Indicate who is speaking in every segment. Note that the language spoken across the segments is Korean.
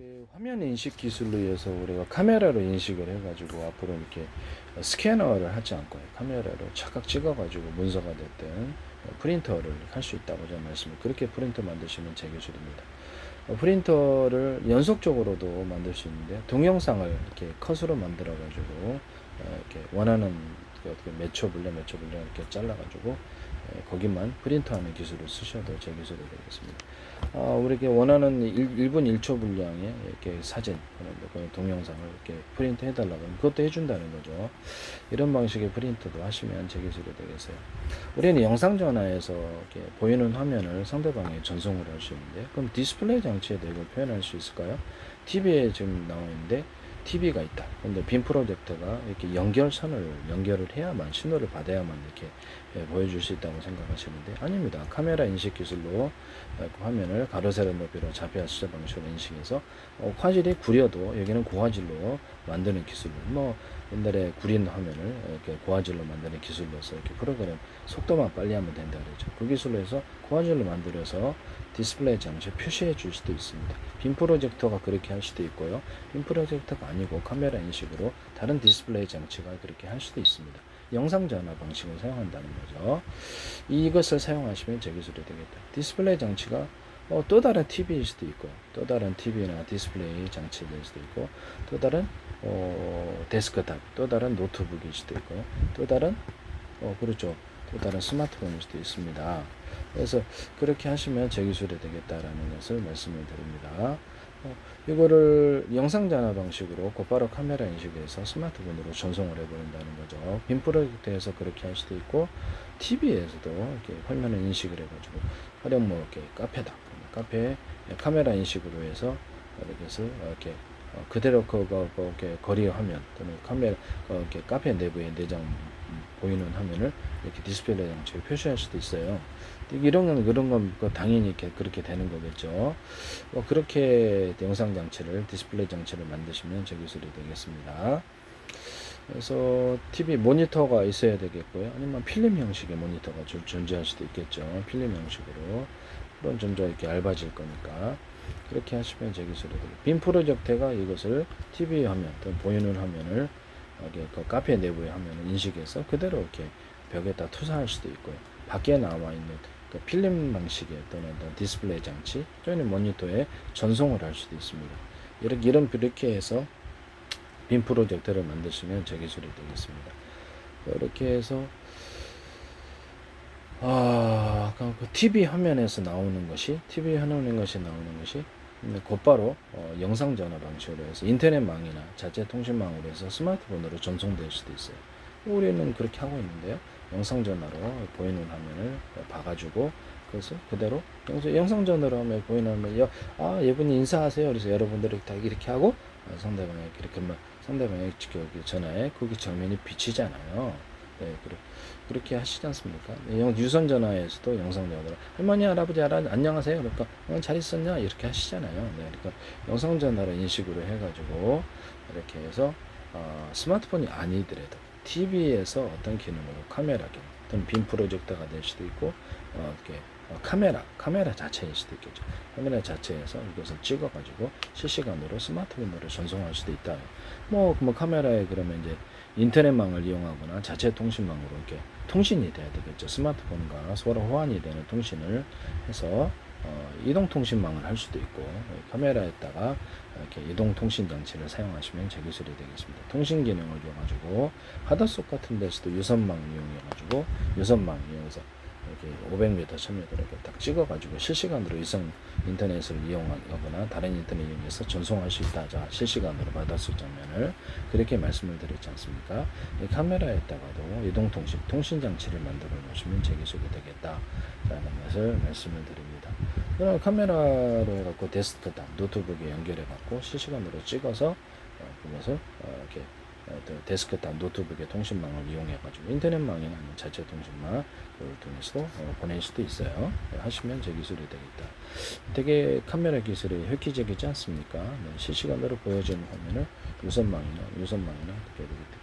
Speaker 1: 그 화면 인식 기술로 해서 우리가 카메라로 인식을 해가지고 앞으로 이렇게 스캐너를 하지 않고 카메라로 착각 찍어가지고 문서가 됐든 프린터를 할 수 있다고 제가 말씀을 그렇게 프린터 만드시면 제 기술입니다. 프린터를 연속적으로도 만들 수 있는데 동영상을 이렇게 컷으로 만들어 가지고 이렇게 원하는 어떻게 몇 초 분량 이렇게 잘라 가지고 거기만 프린터하는 기술을 쓰셔도 제 기술이 되겠습니다. 우리에게 원하는 1분 1초 분량의 이렇게 사진, 그런 동영상을 이렇게 프린트 해달라고 하면 그것도 해준다는 거죠. 이런 방식의 프린트도 하시면 제 기술이 되겠어요. 우리는 영상 전화에서 이렇게 보이는 화면을 상대방에 전송을 할 수 있는데, 그럼 디스플레이 장치에도 이걸 표현할 수 있을까요? TV에 지금 나와 있는데, TV가 있다. 근데 빔 프로젝터가 이렇게 연결을 해야만, 신호를 받아야만 이렇게 보여줄 수 있다고 생각하시는데, 아닙니다. 카메라 인식 기술로 그 화면을 가로 세로 높이로 좌표 수제 방식으로 인식해서 화질이 구려도 여기는 고화질로 만드는 기술, 옛날에 구린 화면을 이렇게 고화질로 만드는 기술로서 이렇게 프로그램 속도만 빨리 하면 된다 그러죠. 그 기술로 해서 고화질로 만들어서 디스플레이 장치에 표시해 줄 수도 있습니다. 빔 프로젝터가 그렇게 할 수도 있고요. 빔 프로젝터가 아니고 카메라 인식으로 다른 디스플레이 장치가 그렇게 할 수도 있습니다. 영상 전화 방식을 사용한다는 거죠. 이것을 사용하시면 제 기술이 되겠다. 디스플레이 장치가 또 다른 TV일 수도 있고요. 또 다른 TV나 디스플레이 장치일 수도 있고, 또 다른 데스크탑, 또 다른 노트북일 수도 있고요. 또 다른 그렇죠. 또 다른 스마트폰일 수도 있습니다. 그래서 그렇게 하시면 제 기술이 되겠다라는 것을 말씀을 드립니다. 이거를 영상 전화 방식으로 곧바로 카메라 인식해서 스마트폰으로 전송을 해버린다는 거죠. 빔 프로젝트에서 그렇게 할 수도 있고, TV에서도 이렇게 화면을 인식을 해가지고, 가령 이렇게 카페다. 카페에 카메라 인식으로 해서 이렇게 해서 이렇게 그대로 이렇게 거리 화면 또는 카메라 이렇게 카페 내부에 내장 보이는 화면을 이렇게 디스플레이 장치에 표시할 수도 있어요. 그런 건 당연히 그렇게 되는 거겠죠. 그렇게 영상 장치를 디스플레이 장치를 만드시면 제 기술이 되겠습니다. 그래서 TV 모니터가 있어야 되겠고요. 아니면 필름 형식의 모니터가 존재할 수도 있겠죠. 필름 형식으로. 그런 점점 이렇게 얇아질 거니까. 그렇게 하시면 제 기술이 되겠습니다. 빔 프로젝터가 이것을 TV 화면 또는 보이는 화면을 그 카페 내부의 화면을 인식해서 그대로 이렇게 벽에다 투사할 수도 있고요. 밖에 나와 있는 그 필름 방식의 또는 디스플레이 장치 또는 모니터에 전송을 할 수도 있습니다. 이렇게 해서 빔 프로젝터를 만드시면 제 기술이 되겠습니다. 이렇게 해서 그 TV 화면에서 나오는 것이 곧바로 영상 전화 방식으로 해서 인터넷망이나 자체통신망으로 해서 스마트폰으로 전송될 수도 있어요. 우리는 그렇게 하고 있는데요. 영상 전화로 보이는 화면을 봐가지고 그래서 그대로 영상 전화로 하면 보이는 화면 이분이 인사하세요. 그래서 여러분들이 다 이렇게 하고 상대방에게 이렇게 상대방의 전화에 거기 정면이 비치잖아요. 네, 그렇게 하시지 않습니까? 유선 전화에서도 영상 전화로 할머니, 할아버지, 안녕하세요. 그러니까 잘 있었냐? 이렇게 하시잖아요. 네, 그러니까 영상 전화로 인식으로 해가지고 이렇게 해서 스마트폰이 아니더라도 TV에서 어떤 기능으로 카메라 기능, 또는 빔 프로젝터가 될 수도 있고 이렇게 카메라 자체일 수도 있겠죠. 카메라 자체에서 이것을 찍어가지고 실시간으로 스마트폰으로 전송할 수도 있다. 카메라에 그러면 이제 인터넷망을 이용하거나 자체 통신망으로 이렇게 통신이 돼야 되겠죠. 스마트폰과 서로 호환이 되는 통신을 해서 이동통신망을 할 수도 있고, 카메라에다가 이렇게 이동통신 장치를 사용하시면 제 기술이 되겠습니다. 통신 기능을 이용해가지고 하드속 같은 데서도 유선망 이용해가지고 유선망 이용해서 이렇게 500m, 1000m 이렇게 딱 찍어가지고 실시간으로 위성 인터넷을 이용하거나 다른 인터넷 이용해서 전송할 수 있다. 자, 실시간으로 받았을 장면을 그렇게 말씀을 드렸지 않습니까? 이 카메라에다가도 이동통신, 통신장치를 만들어 놓으시면 제 기술이 되겠다라는 것을 말씀을 드립니다. 그럼 카메라로 해갖고 데스크탑, 노트북에 연결해갖고 실시간으로 찍어서 그것을 이렇게 데스크탑 노트북의 통신망을 이용해가지고 인터넷망이나 자체 통신망을 통해서도 보낼 수도 있어요. 하시면 제 기술이 되겠다. 되게 카메라 기술이 획기적이지 않습니까? 실시간으로 보여지는 화면을 유선망이나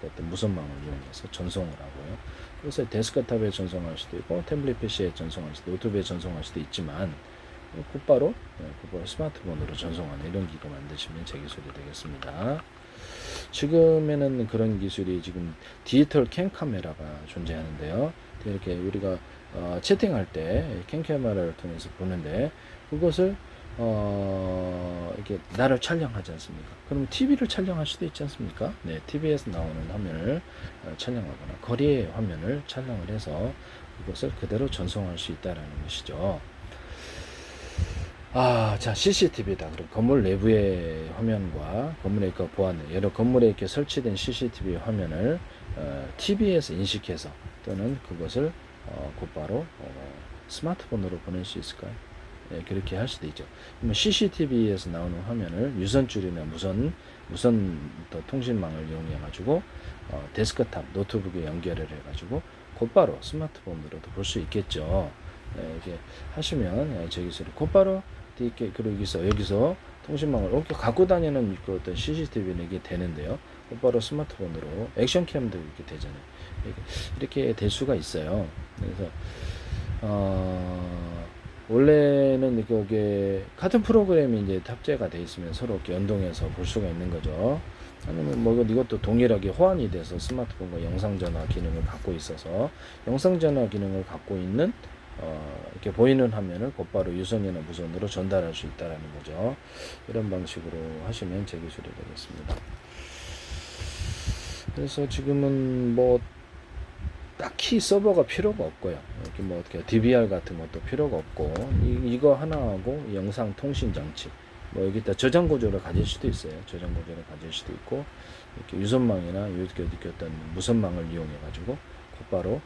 Speaker 1: 어떤 무선망을 이용해서 전송을 하고요. 그래서 데스크탑에 전송할 수도 있고 태블릿 PC에 전송할 수도, 노트북에 전송할 수도 있지만 곧바로 스마트폰으로 전송하는 이런 기가 만드시면 제 기술이 되겠습니다. 지금에는 그런 기술이 지금 디지털 캠 카메라가 존재하는데요. 이렇게 우리가 채팅할 때 캠 카메라를 통해서 보는데 그것을 이렇게 나를 촬영하지 않습니까? 그러면 TV를 촬영할 수도 있지 않습니까? 네, TV에서 나오는 화면을 촬영하거나 거리의 화면을 촬영을 해서 그것을 그대로 전송할 수 있다라는 것이죠. 자, CCTV다. 그럼 건물 내부의 화면과 건물의 그 보안, 여러 건물에 이렇게 설치된 CCTV 화면을 TV에서 인식해서 또는 그것을 곧바로 스마트폰으로 보낼 수 있을까요? 예, 그렇게 할 수도 있죠. 그러면 CCTV에서 나오는 화면을 유선줄이나 무선 통신망을 이용해 가지고 데스크탑 노트북에 연결을 해 가지고 곧바로 스마트폰으로도 볼 수 있겠죠. 예, 이렇게 하시면 제 기술이 곧바로 이렇게 그리고 여기서 통신망을 이렇게 갖고 다니는 그 어떤 CCTV는 이게 되는데요. 곧바로 스마트폰으로 액션캠도 이렇게 되잖아요. 이렇게 될 수가 있어요. 그래서 원래는 그게 같은 프로그램이 이제 탑재가 돼 있으면 서로 이렇게 연동해서 볼 수가 있는 거죠. 아니면 뭐 이것도 동일하게 호환이 돼서 스마트폰과 영상전화 기능을 갖고 있어서 영상전화 기능을 갖고 있는 이렇게 보이는 화면을 곧바로 유선이나 무선으로 전달할 수 있다라는 거죠. 이런 방식으로 하시면 제 기술이 되겠습니다. 그래서 지금은 뭐 딱히 서버가 필요가 없고요. 이렇게 뭐 어떻게 DVR 같은 것도 필요가 없고 이거 하나하고 영상 통신 장치 뭐 여기다 저장 구조를 가질 수도 있어요. 저장 구조를 가질 수도 있고 이렇게 유선망이나 이렇게 어떤 무선망을 이용해 가지고 곧바로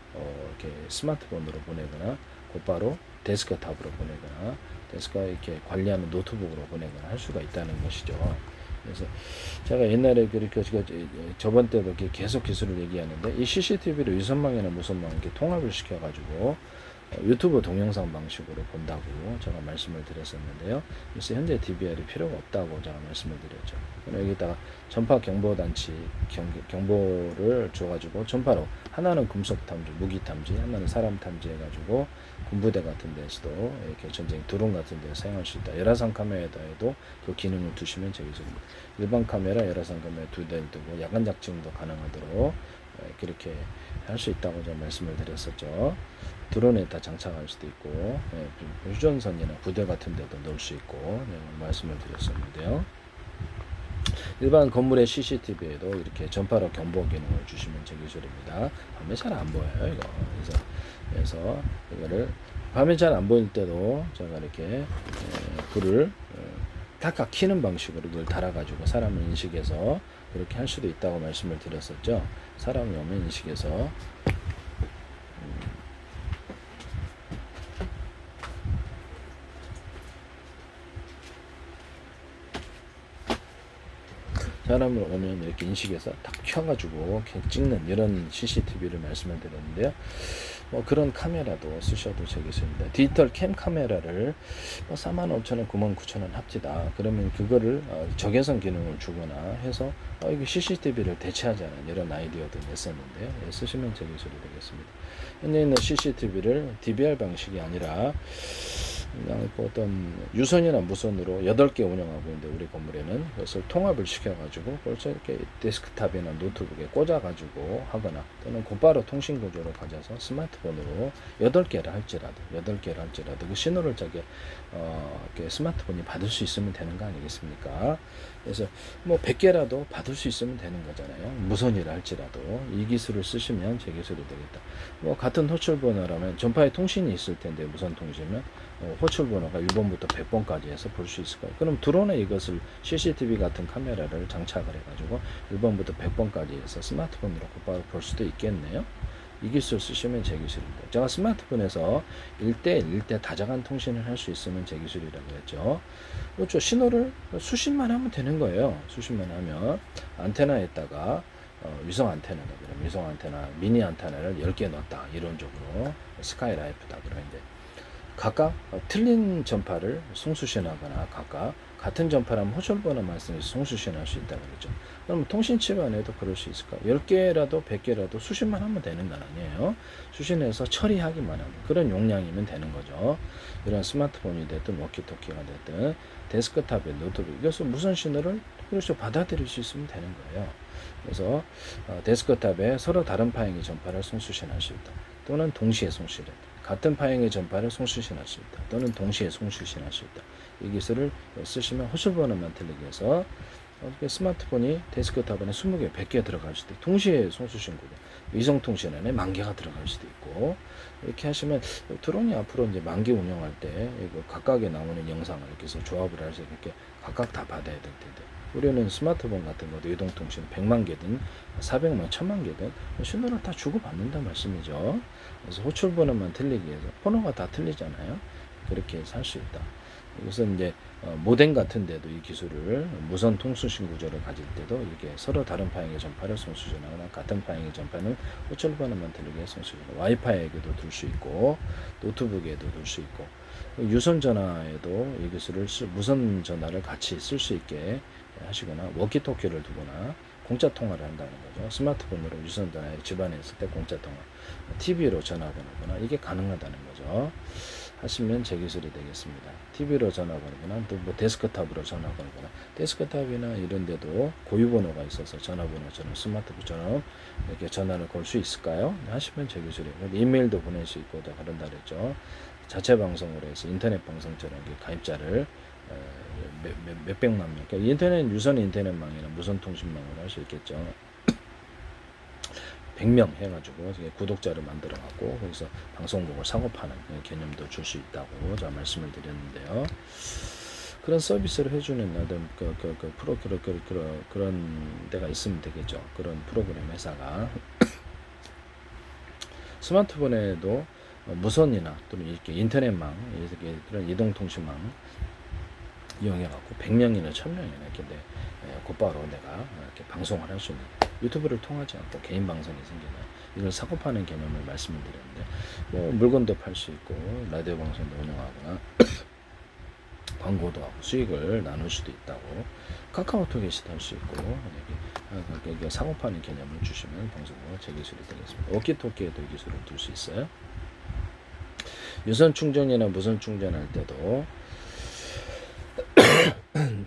Speaker 1: 이렇게 스마트폰으로 보내거나 곧바로 데스크탑으로 보내거나 데스크가 이렇게 관리하는 노트북으로 보내거나 할 수가 있다는 것이죠. 그래서 제가 옛날에 그렇게 저번 때도 계속 기술을 얘기하는데 이 CCTV를 유선망이나 무선망 이렇게 통합을 시켜가지고 유튜브 동영상 방식으로 본다고 제가 말씀을 드렸었는데요. 그래서 현재 DVR이 필요가 없다고 제가 말씀을 드렸죠. 여기다가 전파 경보 단치 경보를 줘가지고 전파로 하나는 금속 탐지, 무기 탐지, 하나는 사람 탐지 해가지고 군부대 같은 데서도 이렇게 전쟁 드론 같은 데 사용할 수 있다. 열화상 카메라에도 그 기능을 두시면 되겠습니다. 일반 카메라, 열화상 카메라 두 대를 두고 야간 작동도 가능하도록 그렇게 할 수 있다고 제가 말씀을 드렸었죠. 드론에다 장착할 수도 있고 휴전선이나 부대 같은 데도 넣을 수 있고 말씀을 드렸었는데요. 일반 건물의 CCTV에도 이렇게 전파로 경보 기능을 주시면 제 기술입니다. 밤에 잘 안 보여요 이거. 그래서 이거를 밤에 잘 안 보일 때도 제가 이렇게 불을 탁탁 켜는 방식으로 이걸 달아가지고 사람을 인식해서 그렇게 할 수도 있다고 말씀을 드렸었죠. 사람이 오면 인식해서 사람을 오면 이렇게 인식해서 딱 켜가지고 찍는 이런 CCTV를 말씀을 드렸는데요. 뭐 그런 카메라도 쓰셔도 되겠습니다. 디지털 캠 카메라를 45,000원, 99,000원 합치다. 그러면 그거를 적외선 기능을 주거나 해서 이게 CCTV를 대체하자는 이런 아이디어도 냈었는데요. 쓰시면 제 기술이 되겠습니다. 현재 있는 CCTV를 DVR 방식이 아니라 어떤 유선이나 무선으로 8개 운영하고 있는데 우리 건물에는 그것을 통합을 시켜가지고 벌써 이렇게 데스크탑이나 노트북에 꽂아가지고 하거나 또는 곧바로 통신 구조를 가져서 스마트폰으로 8개를 할지라도 그 신호를 이렇게 스마트폰이 받을 수 있으면 되는 거 아니겠습니까? 그래서 뭐 100개라도 받을 수 있으면 되는 거잖아요. 무선이라 할지라도 이 기술을 쓰시면 제 기술이 되겠다. 뭐 같은 호출 번호라면 전파에 통신이 있을 텐데 무선 통신은 호출 번호가 1번부터 100번까지 해서 볼 수 있을 거예요. 그럼 드론에 이것을 CCTV 같은 카메라를 장착을 해가지고 1번부터 100번까지 해서 스마트폰으로 곧바로 볼 수도 있겠네요. 이 기술 쓰시면 제 기술입니다. 제가 스마트폰에서 1대1대 다자간 통신을 할 수 있으면 제 기술이라고 했죠. 그렇죠. 신호를 수신만 하면 되는 거예요. 수신만 하면 안테나에다가 위성 안테나다 그러면 위성 안테나 미니 안테나를 10개 넣었다 이론적으로 스카이라이프다 그러는데 각각 틀린 전파를 송수신하거나 각각 같은 전파라면 호출번호 말씀해서 송수신할 수 있다고 그러죠. 그럼 통신치반에도 그럴 수 있을까? 10개라도 100개라도 수신만 하면 되는 건 아니에요. 수신해서 처리하기만 하는 그런 용량이면 되는 거죠. 이런 스마트폰이 됐든 워키토키가 됐든 데스크탑에 노트북 이것은 무선 신호를 그렇죠 받아들일 수 있으면 되는 거예요. 그래서 데스크탑에 서로 다른 파행의 전파를 송수신할 수 있다. 또는 동시에 송수신할 수 있다. 같은 파행의 전파를 송수신할 수 있다. 또는 동시에 송수신할 수 있다. 이 기술을 쓰시면 호출번호만 틀리게 해서 스마트폰이 데스크탑 안에 20개, 100개 들어갈 수도 있고 동시에 송수신구가 위성통신 안에 10,000개가 들어갈 수도 있고 이렇게 하시면 드론이 앞으로 이제 만기 운영할 때 이거 각각에 나오는 영상을 이렇게 해서 조합을 해서 이렇게 각각 다 받아야 될 텐데 우리는 스마트폰 같은 것도 이동통신 100만 개든 400만, 1000만 개든 신호를 다 주고받는다 말씀이죠. 그래서 호출번호만 틀리기 위해서 번호가 다 틀리잖아요. 그렇게 해서 할 수 있다. 이것은 이제 모뎀 같은 데도 이 기술을 무선 통수신 구조를 가질 때도 이렇게 서로 다른 파행의 전파를 송수신하거나 같은 파행의 전파는 호출번호만 틀리게 송수신하고 와이파이에도 둘 수 있고 노트북에도 둘 수 있고 유선 전화에도 이 기술을 무선 전화를 같이 쓸 수 있게 하시거나 워키토키를 두거나 공짜 통화를 한다는 거죠. 스마트폰으로 유선 전화에 집안에 있을 때 공짜 통화, TV로 전화 거거나 이게 가능하다는 거죠. 하시면 제 기술이 되겠습니다. TV로 전화 걸거나 또 뭐 데스크탑으로 전화 걸거나 데스크탑이나 이런 데도 고유번호가 있어서 전화번호처럼 스마트폰처럼 이렇게 전화를 걸 수 있을까요? 하시면 제 기술이에요. 이메일도 보낼 수 있고 다 그런다 그랬죠. 자체 방송으로 해서 인터넷 방송처럼 가입자를 몇백만 명, 그러니까 인터넷 유선 인터넷망이나 무선 통신망으로 할 수 있겠죠. 100명 해가지고 구독자를 만들어갖고 거기서 방송국을 사고 파는 개념도 줄 수 있다고 제가 말씀을 드렸는데요. 그런 서비스를 해주는 어떤 그런 데가 있으면 되겠죠. 그런 프로그램 회사가 스마트폰에도 무선이나 또는 이렇게 인터넷망, 이렇게 그런 이동통신망 이용해갖고 100명이나 1000명이나 이렇게 곧바로 내가 이렇게 방송을 할 수 있는 유튜브를 통하지 않고 개인 방송이 생기는 이걸 사고 파는 개념을 말씀을 드렸는데 뭐 물건도 팔 수 있고 라디오 방송도 운영하거나 광고도 하고 수익을 나눌 수도 있다고 카카오톡에 할 수 있고 여기 사고 파는 개념을 주시면 방송으로 제 기술이 되겠습니다. 워키토키에도 이 기술을 둘 수 있어요. 유선 충전이나 무선 충전할 때도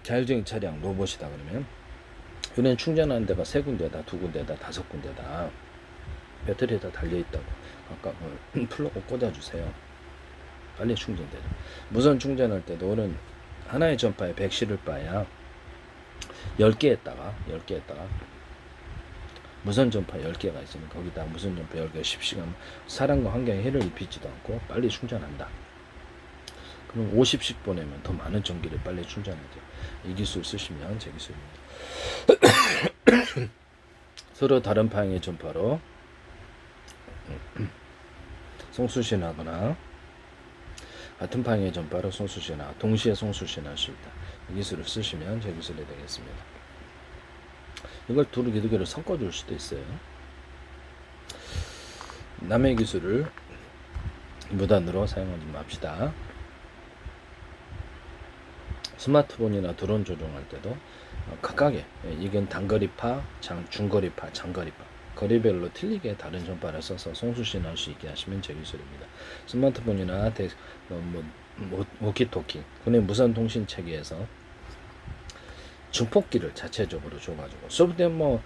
Speaker 1: 자율주행 차량 로봇이다 그러면 우리는 충전하는 데가 3군데다 2군데다 5군데다 배터리에다 달려있다고 아까 플러그 꽂아주세요. 빨리 충전되죠. 무선 충전할 때도 우리는 하나의 전파에 100실을 빠야 10개에다가 무선 전파 10개가 있으면 거기다 무선 전파 10개 10시간 사람과 환경에 해를 입히지도 않고 빨리 충전한다. 그럼 50씩 보내면 더 많은 전기를 빨리 충전하죠. 이 기술 쓰시면 제 기술입니다. 서로 다른 방향의 전파로 송수신하거나 같은 방향의 전파로 송수신하거나 동시에 송수신할 수 있다. 이 기술을 쓰시면 제 기술이 되겠습니다. 이걸 두 개를 섞어줄 수도 있어요. 남의 기술을 무단으로 사용하지 맙시다. 스마트폰이나 드론 조종할 때도 각각의 이건 단거리파, 중거리파, 장거리파 거리별로 틀리게 다른 전파를 써서 송수신할 수 있게 하시면 제 기술입니다. 스마트폰이나 워키토키 그의 무선 통신 체계에서 증폭기를 자체적으로 줘가지고 소프트웨어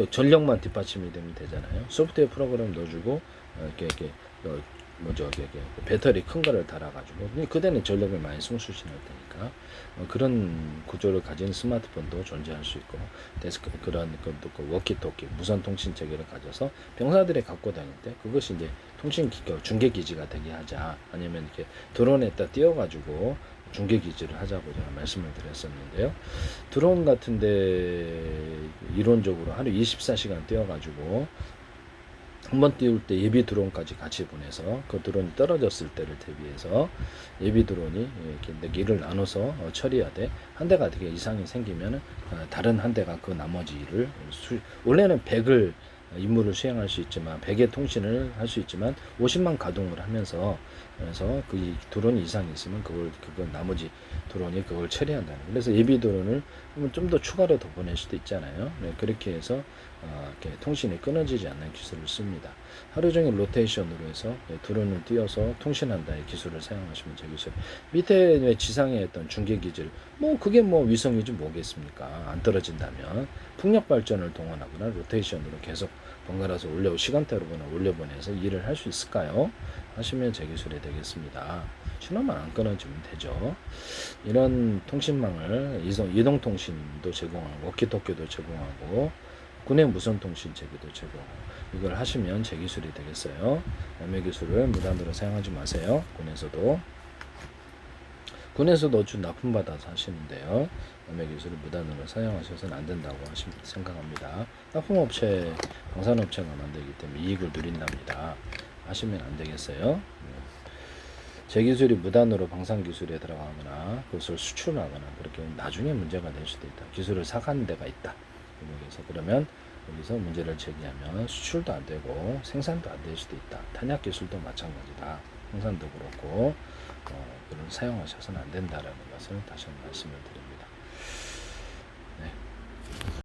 Speaker 1: 전력만 뒷받침이 되면 되잖아요. 소프트웨어 프로그램 넣어주고 이렇게 배터리 큰 거를 달아가지고 그대는 전력을 많이 송수신할 테니까 그런 구조를 가진 스마트폰도 존재할 수 있고 그런 워키토키 무선 통신 체계를 가져서 병사들이 갖고 다닐 때 그것이 이제 통신 기가 중계 기지가 되게 하자 아니면 이렇게 드론에다 띄워가지고 중계 기지를 하자고 제가 말씀을 드렸었는데요. 드론 같은데 이론적으로 하루 24시간 띄워가지고 한번 띄울 때 예비 드론까지 같이 보내서 그 드론이 떨어졌을 때를 대비해서 예비 드론이 이렇게 일을 나눠서 처리하되 한 대가 되게 이상이 생기면 다른 한 대가 그 나머지 일을 원래는 100을 임무를 수행할 수 있지만 100의 통신을 할 수 있지만 50만 가동을 하면서 그래서 그 드론 이상이 있으면 그걸 나머지 드론이 그걸 처리한다는 거예요. 그래서 예비 드론을 좀 더 추가로 더 보낼 수도 있잖아요. 네, 그렇게 해서 이렇게 통신이 끊어지지 않는 기술을 씁니다. 하루 종일 로테이션으로 해서 드론을 띄워서 통신한다의 기술을 사용하시면 되겠어요. 밑에 지상에 있던 중계 기질, 뭐 그게 뭐 위성이지 뭐겠습니까? 안 떨어진다면 풍력 발전을 동원하거나 로테이션으로 계속 번갈아서 시간대로거나 올려보내서 일을 할 수 있을까요? 하시면 제 기술이 되겠습니다. 신호만 안 끊어지면 되죠. 이런 통신망을 이동통신도 제공하고 워키토키도 제공하고 군의 무선통신 체계도 제공하고 이걸 하시면 제 기술이 되겠어요. 남의 기술을 무단으로 사용하지 마세요. 군에서도 어찌 납품받아서 하시는데요. 남의 기술을 무단으로 사용하셔서는 안 된다고 생각합니다. 납품업체, 방산업체가 만들기 때문에 이익을 누린답니다. 하시면 안 되겠어요. 제 기술이 무단으로 방산기술에 들어가거나 그것을 수출하거나 그렇게 나중에 문제가 될 수도 있다. 기술을 사가는 데가 있다. 여기서 그러면 여기서 문제를 제기하면 수출도 안 되고 생산도 안 될 수도 있다. 탄약 기술도 마찬가지다. 생산도 그렇고 그런 사용하셔서는 안 된다라는 것을 다시 한번 말씀을 드립니다.